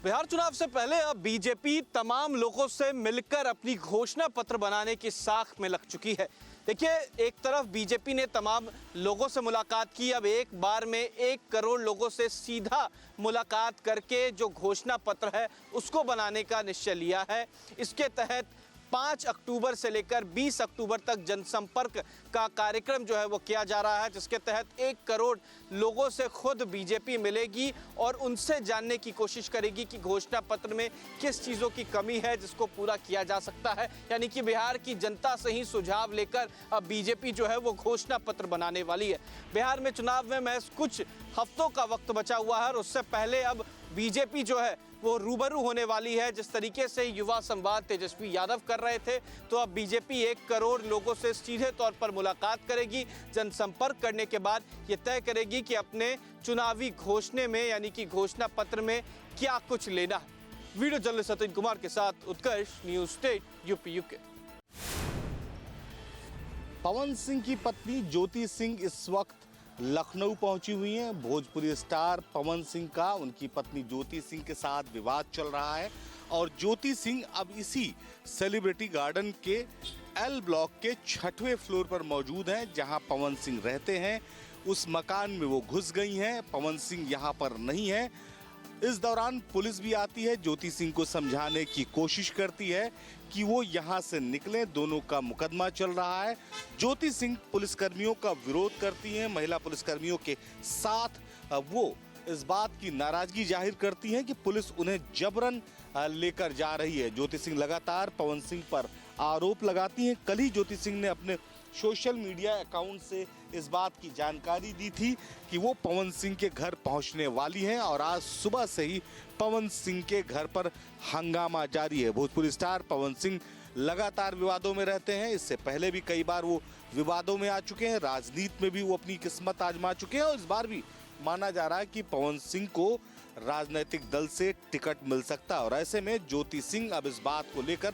बिहार चुनाव से पहले अब बीजेपी तमाम लोगों से मिलकर अपनी घोषणा पत्र बनाने की साख में लग चुकी है। देखिए, एक तरफ बीजेपी ने तमाम लोगों से मुलाकात की, अब एक बार में 1 करोड़ लोगों से सीधा मुलाकात करके जो घोषणा पत्र है उसको बनाने का निश्चय लिया है। इसके तहत 5 अक्टूबर से लेकर 20 अक्टूबर तक जनसंपर्क का कार्यक्रम जो है वो किया जा रहा है, जिसके तहत 1 करोड़ लोगों से खुद बीजेपी मिलेगी और उनसे जानने की कोशिश करेगी कि घोषणा पत्र में किस चीज़ों की कमी है जिसको पूरा किया जा सकता है। यानी कि बिहार की जनता से ही सुझाव लेकर अब बीजेपी जो है वो घोषणा पत्र बनाने वाली है। बिहार में चुनाव में महज कुछ हफ्तों का वक्त बचा हुआ है और उससे पहले अब बीजेपी जो है वो रूबरू होने वाली है। जिस तरीके से युवा संवाद तेजस्वी यादव कर रहे थे, तो अब बीजेपी 1 करोड़ लोगों से सीधे तौर पर मुलाकात करेगी। जनसंपर्क करने के बाद ये तय करेगी कि अपने चुनावी घोषणे में यानी कि घोषणा पत्र में क्या कुछ लेना है। वीडियो जर्नलिस्ट सतीन कुमार के साथ उत्कर्ष, news state UP UK. Pawan Singh की पत्नी ज्योति सिंह इस वक्त लखनऊ पहुंची हुई हैं। भोजपुरी स्टार पवन सिंह का उनकी पत्नी ज्योति सिंह के साथ विवाद चल रहा है और ज्योति सिंह अब इसी सेलिब्रिटी गार्डन के एल ब्लॉक के 6वें फ्लोर पर मौजूद हैं, जहां पवन सिंह रहते हैं। उस मकान में वो घुस गई हैं। पवन सिंह यहां पर नहीं है। इस दौरान पुलिस भी आती है, ज्योति सिंह को समझाने की कोशिश करती है कि वो यहाँ से निकलें। दोनों का मुकदमा चल रहा है। ज्योति सिंह पुलिसकर्मियों का विरोध करती हैं। महिला पुलिसकर्मियों के साथ वो इस बात की नाराजगी जाहिर करती हैं कि पुलिस उन्हें जबरन लेकर जा रही है। ज्योति सिंह लगातार पवन सिंह पर आरोप लगाती हैं। कल ही ज्योति सिंह ने अपने सोशल मीडिया अकाउंट से इस बात की जानकारी दी थी कि वो पवन सिंह के घर पहुंचने वाली हैं और आज सुबह से ही पवन सिंह के घर पर हंगामा जारी है। भोजपुरी स्टार पवन सिंह लगातार विवादों में रहते हैं। इससे पहले भी कई बार वो विवादों में आ चुके हैं। राजनीति में भी वो अपनी किस्मत आजमा चुके हैं और इस बार भी माना जा रहा है कि पवन सिंह को राजनीतिक दल से टिकट मिल सकता है और ऐसे में ज्योति सिंह अब इस बात को लेकर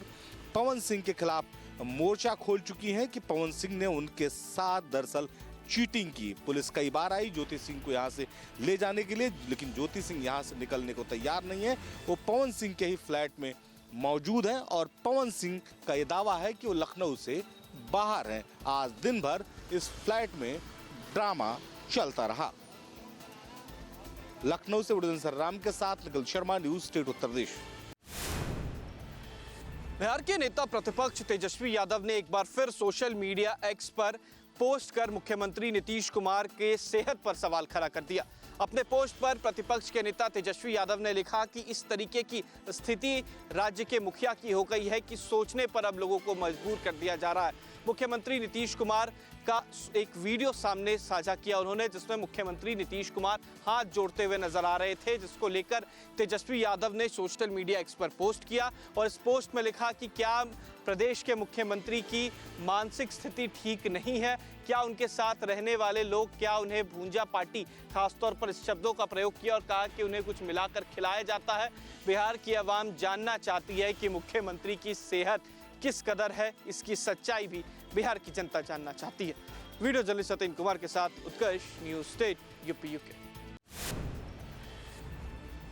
पवन सिंह के खिलाफ मोर्चा खोल चुकी है कि पवन सिंह ने उनके साथ दरअसल चीटिंग की। पुलिस कई बार आई ज्योति सिंह को यहाँ से ले जाने के लिए, लेकिन ज्योति सिंह यहाँ से निकलने को तैयार नहीं है। वो पवन सिंह के ही फ्लैट में मौजूद हैं और पवन सिंह का ये दावा है कि वो लखनऊ से बाहर हैं। आज दिन भर इस फ्लैट में ड्रामा चलता रहा। लखनऊ से वडोदन सरराम के साथ निखिल शर्मा, न्यूज़ स्टेट उत्तर प्रदेश। बिहार के नेता प्रतिपक्ष तेजस्वी यादव ने एक बार फिर सोशल मीडिया एक्स पर पोस्ट कर मुख्यमंत्री नीतीश कुमार के सेहत पर सवाल खड़ा कर दिया। अपने पोस्ट पर प्रतिपक्ष के नेता तेजस्वी यादव ने लिखा कि इस तरीके की स्थिति राज्य के मुखिया की हो गई है कि सोचने पर अब लोगों को मजबूर कर दिया जा रहा है। मुख्यमंत्री नीतीश कुमार का एक वीडियो सामने साझा किया उन्होंने, जिसमें मुख्यमंत्री नीतीश कुमार हाथ जोड़ते हुए नजर आ रहे थे, जिसको लेकर तेजस्वी यादव ने सोशल मीडिया एक्स पर पोस्ट किया और इस पोस्ट में लिखा कि क्या प्रदेश के मुख्यमंत्री की मानसिक स्थिति ठीक नहीं है? क्या उनके साथ रहने वाले लोग, क्या उन्हें भूंजा पार्टी, खासतौर पर इस शब्दों का प्रयोग किया और कहा कि उन्हें कुछ मिलाकर खिलाया जाता है। बिहार की आवाम जानना चाहती है कि मुख्यमंत्री की सेहत किस कदर है। इसकी सच्चाई भी बिहार की जनता जानना चाहती है। वीडियो जर्नलिस्ट सतीन कुमार के साथ उत्कर्ष, न्यूज़ स्टेट यूपी यूके।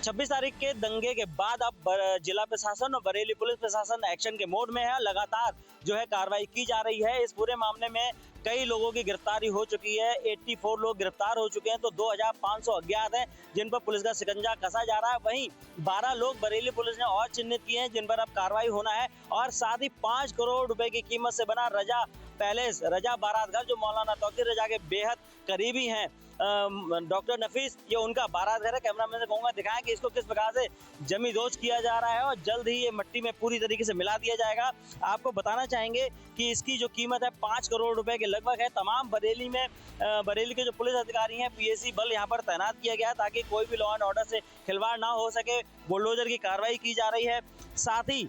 26 तारीख के दंगे के बाद अब जिला प्रशासन और बरेली पुलिस प्रशासन एक्शन के मोड में है। लगातार जो है कार्रवाई की जा रही है। इस पूरे मामले में कई लोगों की गिरफ्तारी हो चुकी है। 84 लोग गिरफ्तार हो चुके हैं, तो 2500 अज्ञात हैं जिन पर पुलिस का शिकंजा कसा जा रहा है। वहीं 12 लोग बरेली पुलिस ने और चिन्हित किए हैं जिन पर अब कार्रवाई होना है और साथ ही 5 करोड़ रुपए की कीमत से बना रजा पैलेस, रजा बारात घर, जो मौलाना तौकीर रजा के बेहद करीबी हैं डॉक्टर नफीस, ये उनका बारात घर है। कैमरामैन से कहूँगा दिखाएं कि इसको किस प्रकार से जमींदोज किया जा रहा है और जल्द ही ये मिट्टी में पूरी तरीके से मिला दिया जाएगा। आपको बताना चाहेंगे कि इसकी जो कीमत है 5 करोड़ रुपए के लगभग है। तमाम बरेली के जो पुलिस अधिकारी हैं, पीएसी बल यहाँ पर तैनात किया गया है ताकि कोई भी लॉ एंड ऑर्डर से खिलवाड़ ना हो सके। बुलडोजर की कार्रवाई की जा रही है। साथ ही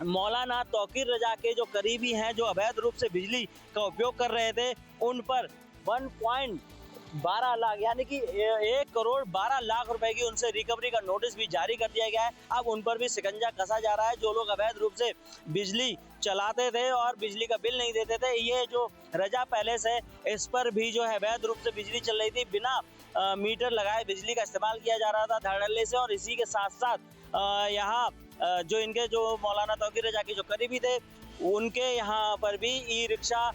मौलाना तौकीर रजा के जो करीबी हैं, जो अवैध रूप से बिजली का उपयोग कर रहे थे, उन पर 1.12 लाख यानी कि 1 करोड़ 12 लाख रुपए की उनसे रिकवरी का नोटिस भी जारी कर दिया गया है। अब उन पर भी शिकंजा कसा जा रहा है। जो लोग अवैध रूप से बिजली चलाते थे और बिजली का बिल नहीं देते थे, ये जो रजा पैलेस है इस पर भी जो है अवैध रूप से बिजली चल रही थी बिना मीटर लगाए बिजली का इस्तेमाल किया जा रहा था धड़ल्ले से। और इसी के साथ साथ यहाँ जो इनके जो मौलाना तौकीर रजा के जो करीबी थे उनके यहाँ पर भी ई रिक्शा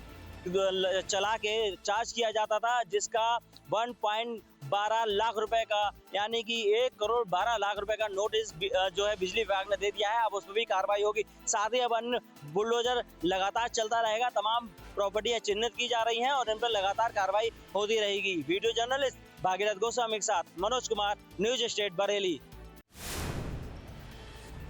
चला के चार्ज किया जाता था, जिसका 1.12 लाख रुपए का यानी कि 1,12,00,000 रुपए का नोटिस जो है बिजली विभाग ने दे दिया है। अब उस पर भी कार्रवाई होगी। साथ ही अब अन्य बुलडोजर लगातार चलता रहेगा। तमाम प्रॉपर्टियां चिन्हित की जा रही हैं और इन पर लगातार कार्रवाई होती रहेगी। वीडियो जर्नलिस्ट भागीरथ गोस्वामी के साथ मनोज कुमार, न्यूज स्टेट बरेली।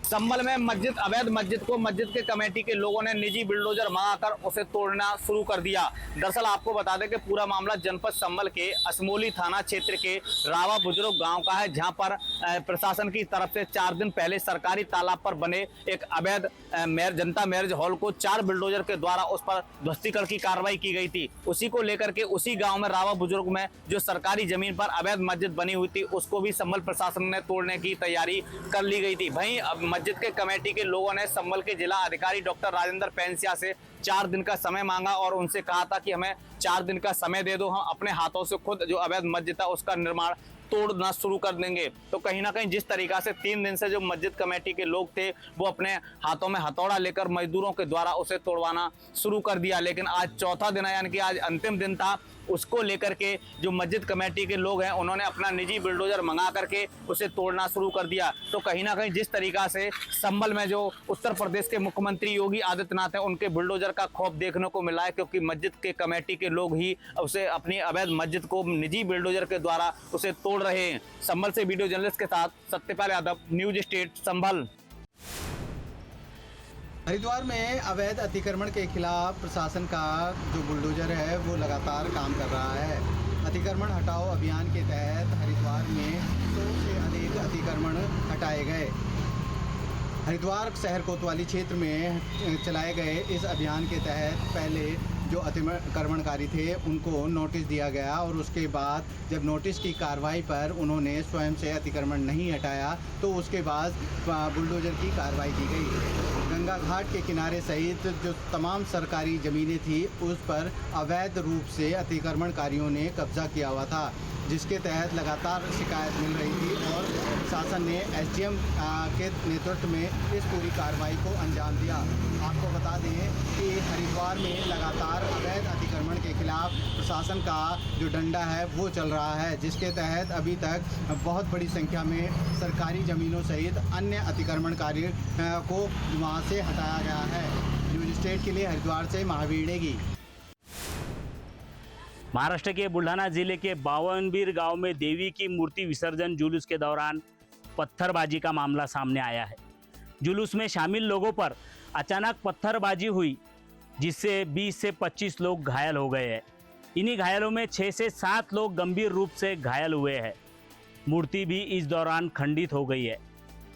संभल में मस्जिद अवैध मस्जिद को मस्जिद के कमेटी के लोगों ने निजी बुलडोजर मंगाकर उसे तोड़ना शुरू कर दिया। दरअसल आपको बता दें कि पूरा मामला जनपद संभल के असमोली थाना क्षेत्र के रावा बुजुर्ग गांव का है, जहां पर प्रशासन की तरफ से 4 दिन पहले सरकारी तालाब पर बने एक अवैध जनता मैरिज हॉल को 4 बुलडोजर के द्वारा उस पर ध्वस्तीकरण की कार्रवाई की गई थी। उसी को लेकर के उसी गाँव में रावा बुजुर्ग में जो सरकारी जमीन पर अवैध मस्जिद बनी हुई थी उसको भी संभल प्रशासन ने तोड़ने की तैयारी कर ली गई थी। वहीं अब मस्जिद के कमेटी के लोगों ने संभल के जिला अधिकारी डॉक्टर राजेंद्र पेंसिया से 4 दिन का समय मांगा और उनसे कहा था कि हमें 4 दिन का समय दे दो, हम अपने हाथों से खुद जो अवैध मस्जिद था उसका निर्माण तोड़ना शुरू कर देंगे। तो कहीं ना कहीं जिस तरीका से 3 दिन से जो मस्जिद कमेटी के लोग थे वो अपने हाथों में हथौड़ा लेकर मजदूरों के द्वारा उसे तोड़वाना शुरू कर दिया, लेकिन आज चौथा दिन है यानी कि आज अंतिम दिन था। उसको लेकर के जो मस्जिद कमेटी के लोग हैं उन्होंने अपना निजी बुलडोजर मंगा करके उसे तोड़ना शुरू कर दिया। तो कहीं ना कहीं जिस तरीका से संभल में जो उत्तर प्रदेश के मुख्यमंत्री योगी आदित्यनाथ हैं उनके बुलडोजर का खौफ देखने को मिला है, क्योंकि मस्जिद के कमेटी के लोग ही उसे अपनी अवैध मस्जिद को निजी बुलडोजर के द्वारा उसे तोड़ रहे हैं। संभल से वीडियो जर्नलिस्ट के साथ सत्यपाल यादव, न्यूज स्टेट संभल। हरिद्वार में अवैध अतिक्रमण के खिलाफ प्रशासन का जो बुलडोजर है वो लगातार काम कर रहा है। अतिक्रमण हटाओ अभियान के तहत हरिद्वार में 100 से अधिक अतिक्रमण हटाए गए। हरिद्वार शहर कोतवाली क्षेत्र में चलाए गए इस अभियान के तहत पहले जो अतिक्रमणकारी थे उनको नोटिस दिया गया और उसके बाद जब नोटिस की कार्रवाई पर उन्होंने स्वयं से अतिक्रमण नहीं हटाया तो उसके बाद बुलडोजर की कार्रवाई की गई। गंगा घाट के किनारे सहित जो तमाम सरकारी ज़मीनें थी उस पर अवैध रूप से अतिक्रमणकारियों ने कब्जा किया हुआ था, जिसके तहत लगातार शिकायत मिल रही थी और शासन ने एसडीएम के नेतृत्व में इस पूरी कार्रवाई को अंजाम दिया। आपको बता दें कि हरिद्वार में लगातार अवैध अतिक्रमण के खिलाफ प्रशासन का जो डंडा है वो चल रहा है, जिसके तहत अभी तक बहुत बड़ी संख्या में सरकारी ज़मीनों सहित अन्य अतिक्रमणकारी को वहाँ से हटाया गया है। न्यूज स्टेट के लिए हरिद्वार से महावीर नेगी। महाराष्ट्र के बुल्ढाना जिले के बावनबीर गांव में देवी की मूर्ति विसर्जन जुलूस के दौरान पत्थरबाजी का मामला सामने आया है। जुलूस में शामिल लोगों पर अचानक पत्थरबाजी हुई, जिससे 20 से 25 लोग घायल हो गए हैं। इन्हीं घायलों में 6 से 7 लोग गंभीर रूप से घायल हुए हैं। मूर्ति भी इस दौरान खंडित हो गई है।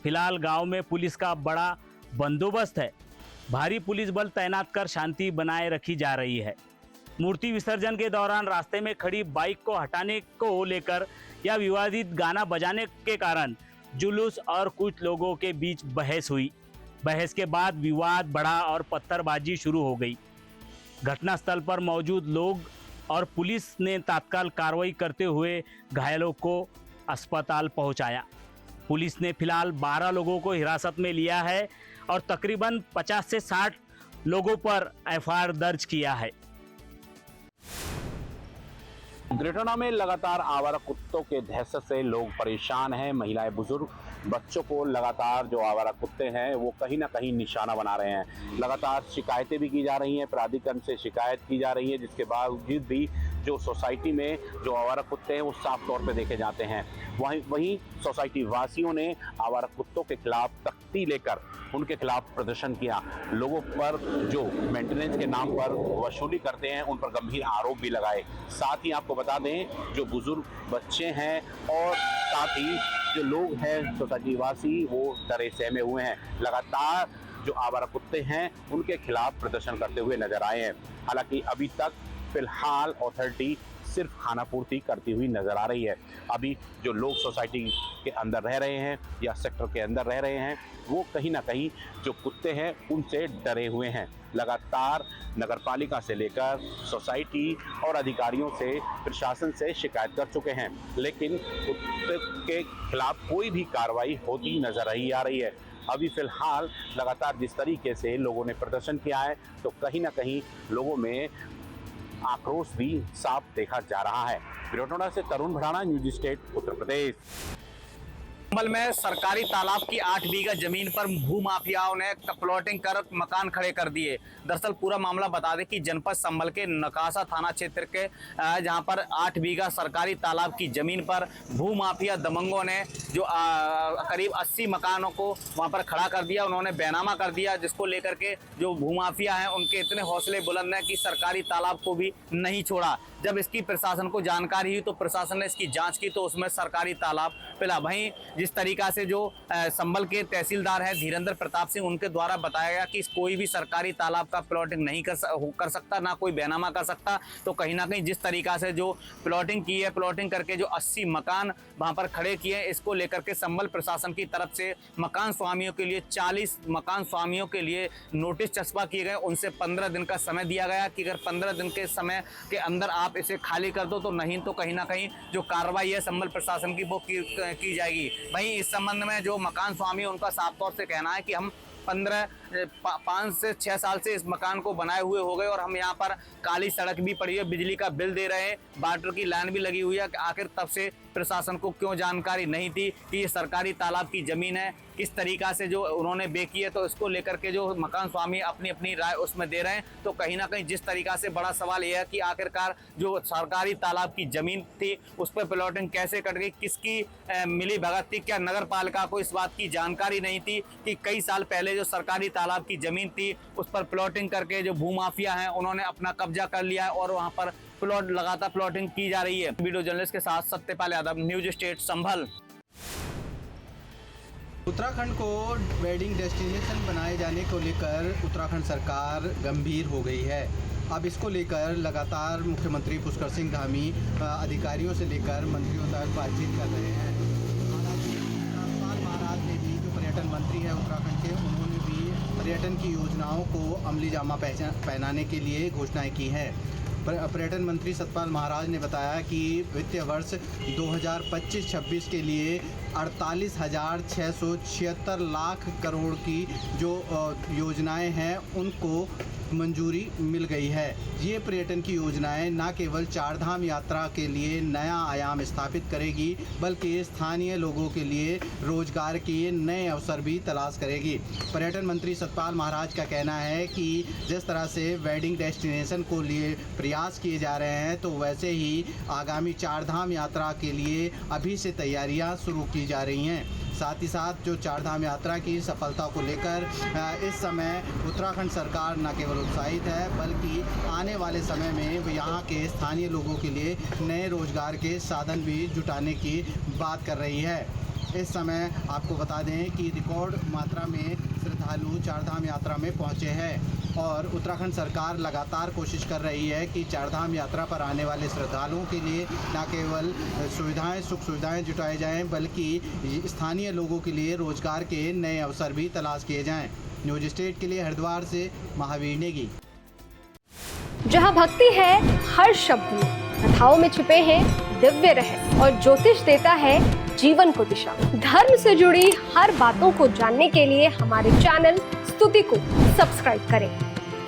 फिलहाल गांव में पुलिस का बड़ा बंदोबस्त है। भारी पुलिस बल तैनात कर शांति बनाए रखी जा रही है। मूर्ति विसर्जन के दौरान रास्ते में खड़ी बाइक को हटाने को लेकर या विवादित गाना बजाने के कारण जुलूस और कुछ लोगों के बीच बहस हुई। बहस के बाद विवाद बढ़ा और पत्थरबाजी शुरू हो गई। घटनास्थल पर मौजूद लोग और पुलिस ने तत्काल कार्रवाई करते हुए घायलों को अस्पताल पहुंचाया। पुलिस ने फिलहाल 12 लोगों को हिरासत में लिया है और तकरीबन 50 से 60 लोगों पर एफआईआर दर्ज किया है। ग्रेटर में लगातार आवारा कुत्तों के दहशत से लोग परेशान हैं। महिलाएं, बुजुर्ग, बच्चों को लगातार जो आवारा कुत्ते हैं वो कहीं ना कहीं निशाना बना रहे हैं। लगातार शिकायतें भी की जा रही हैं, प्राधिकरण से शिकायत की जा रही है, जिसके बावजूद भी जो सोसाइटी में जो आवारा कुत्ते हैं वो साफ तौर पे देखे जाते हैं। वहीं सोसाइटी वासियों ने आवारा कुत्तों के खिलाफ सख्ती लेकर उनके खिलाफ प्रदर्शन किया। लोगों पर जो मेंटेनेंस के नाम पर वसूली करते हैं उन पर गंभीर आरोप भी लगाए। साथ ही आपको बता दें जो बुजुर्ग, बच्चे हैं और साथ ही जो लोग हैं सोसाइटी वासी वो डरे सहमे हुए हैं। लगातार जो आवारा कुत्ते हैं उनके खिलाफ प्रदर्शन करते हुए नजर आए हैं। हालांकि अभी तक फिलहाल अथॉरिटी सिर्फ खाना पूर्ति करती हुई नजर आ रही है। अभी जो लोग सोसाइटी के अंदर रह रहे हैं या सेक्टर के अंदर रह रहे हैं, वो कहीं ना कहीं जो कुत्ते हैं उनसे डरे हुए हैं। लगातार नगरपालिका से लेकर सोसाइटी और अधिकारियों से, प्रशासन से शिकायत कर चुके हैं, लेकिन कुत्ते के खिलाफ कोई भी कार्रवाई होती नजर नहीं आ रही है। अभी फिलहाल लगातार जिस तरीके से लोगों ने प्रदर्शन किया है, तो कहीं ना कहीं लोगों में आक्रोश भी साफ देखा जा रहा है। बिरोटोड़ा से तरुण भड़ाना, न्यूज स्टेट, उत्तर प्रदेश। संभल में सरकारी तालाब की 8 बीघा जमीन पर भूमाफियाओं ने प्लॉटिंग कर मकान खड़े कर दिए। दरअसल पूरा मामला बता दें कि जनपद संभल के नकासा थाना क्षेत्र के जहां पर 8 बीघा सरकारी तालाब की जमीन पर भूमाफिया दबंगों ने जो करीब 80 मकानों को वहां पर खड़ा कर दिया। उन्होंने बैनामा कर दिया, जिसको लेकर के जो भूमाफिया हैं उनके इतने हौसले बुलंद हैं कि सरकारी तालाब को भी नहीं छोड़ा। जब इसकी प्रशासन को जानकारी हुई तो प्रशासन ने इसकी जांच की, तो उसमें सरकारी तालाब मिला। वहीं जिस तरीका से जो संभल के तहसीलदार हैं धीरेन्द्र प्रताप सिंह, उनके द्वारा बताया गया कि कोई भी सरकारी तालाब का प्लॉटिंग नहीं कर सकता, ना कोई बैनामा कर सकता। तो कहीं ना कहीं जिस तरीका से जो प्लॉटिंग की है, प्लॉटिंग करके जो 80 मकान वहां पर खड़े किए, इसको लेकर के संभल प्रशासन की तरफ से मकान स्वामियों के लिए 40 मकान स्वामियों के लिए नोटिस चस्पा किए गए। उनसे 15 दिन का समय दिया गया कि अगर 15 दिन के समय के अंदर आप इसे खाली कर दो, तो नहीं तो कहीं ना कहीं जो कार्रवाई है संभल प्रशासन की वो की जाएगी। वहीं इस संबंध में जो मकान स्वामी उनका साफ तौर से कहना है कि हम 5 से 6 साल से इस मकान को बनाए हुए हो गए और हम यहाँ पर काली सड़क भी पड़ी है, बिजली का बिल दे रहे हैं, वाटर की लाइन भी लगी हुई है। आखिर तब से प्रशासन को क्यों जानकारी नहीं थी कि ये सरकारी तालाब की जमीन है, किस तरीका से जो उन्होंने बेची है, तो इसको लेकर के जो मकान स्वामी अपनी अपनी राय उसमें दे रहे हैं। तो कहीं ना कहीं जिस तरीका से बड़ा सवाल यह है कि आखिरकार जो सरकारी तालाब की जमीन थी उस पर प्लॉटिंग कैसे कट गई, किसकी मिली भगत थी, क्या नगर पालिका को इस बात की जानकारी नहीं थी कि कई साल पहले जो सरकारी तालाब की जमीन थी उस पर प्लॉटिंग करके जो भूमाफिया हैं उन्होंने अपना कब्जा कर लिया है और वहां पर प्लॉट लगातार प्लॉटिंग की जा रही है। वीडियो जर्नलिस्ट के साथ सत्यपाल यादव, न्यूज स्टेट संभल। उत्तराखंड को वेडिंग डेस्टिनेशन बनाए जाने को लेकर उत्तराखंड सरकार गंभीर हो गई है। अब इसको लेकर लगातार मुख्यमंत्री पुष्कर सिंह धामी अधिकारियों से लेकर मंत्रियों तक बातचीत कर रहे हैं। हालांकि सतपाल महाराज ने भी, जो पर्यटन मंत्री है उत्तराखंड के, उन्होंने भी पर्यटन की योजनाओं को अमली जामा पहनाने के लिए घोषणाएं की हैं। पर्यटन मंत्री सतपाल महाराज ने बताया कि वित्तीय वर्ष 2025-26 के लिए 48,676 लाख करोड़ की जो योजनाएं हैं उनको मंजूरी मिल गई है। ये पर्यटन की योजनाएं न केवल चारधाम यात्रा के लिए नया आयाम स्थापित करेगी, बल्कि स्थानीय लोगों के लिए रोजगार के नए अवसर भी तलाश करेगी। पर्यटन मंत्री सतपाल महाराज का कहना है कि जिस तरह से वेडिंग डेस्टिनेशन को लिए प्रयास किए जा रहे हैं, तो वैसे ही आगामी चारधाम यात्रा के लिए अभी से तैयारियां शुरू की जा रही हैं। साथ ही साथ जो चारधाम यात्रा की सफलता को लेकर इस समय उत्तराखंड सरकार न केवल उत्साहित है, बल्कि आने वाले समय में यहाँ के स्थानीय लोगों के लिए नए रोजगार के साधन भी जुटाने की बात कर रही है। इस समय आपको बता दें कि रिकॉर्ड मात्रा में श्रद्धालु चारधाम यात्रा में पहुँचे हैं और उत्तराखंड सरकार लगातार कोशिश कर रही है कि चारधाम यात्रा पर आने वाले श्रद्धालुओं के लिए न केवल सुख सुविधाएं जुटाई जाएं, बल्कि स्थानीय लोगों के लिए रोजगार के नए अवसर भी तलाश किए जाएं। न्यूज स्टेट के लिए हरिद्वार से महावीर नेगी। जहां भक्ति है हर शब्द में, कथाओं में छुपे हैं दिव्य रहस्य और ज्योतिष देता है जीवन को दिशा। धर्म से जुड़ी हर बातों को जानने के लिए हमारे चैनल स्तुति को सब्सक्राइब करें।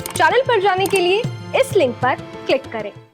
चैनल पर जाने के लिए इस लिंक पर क्लिक करें।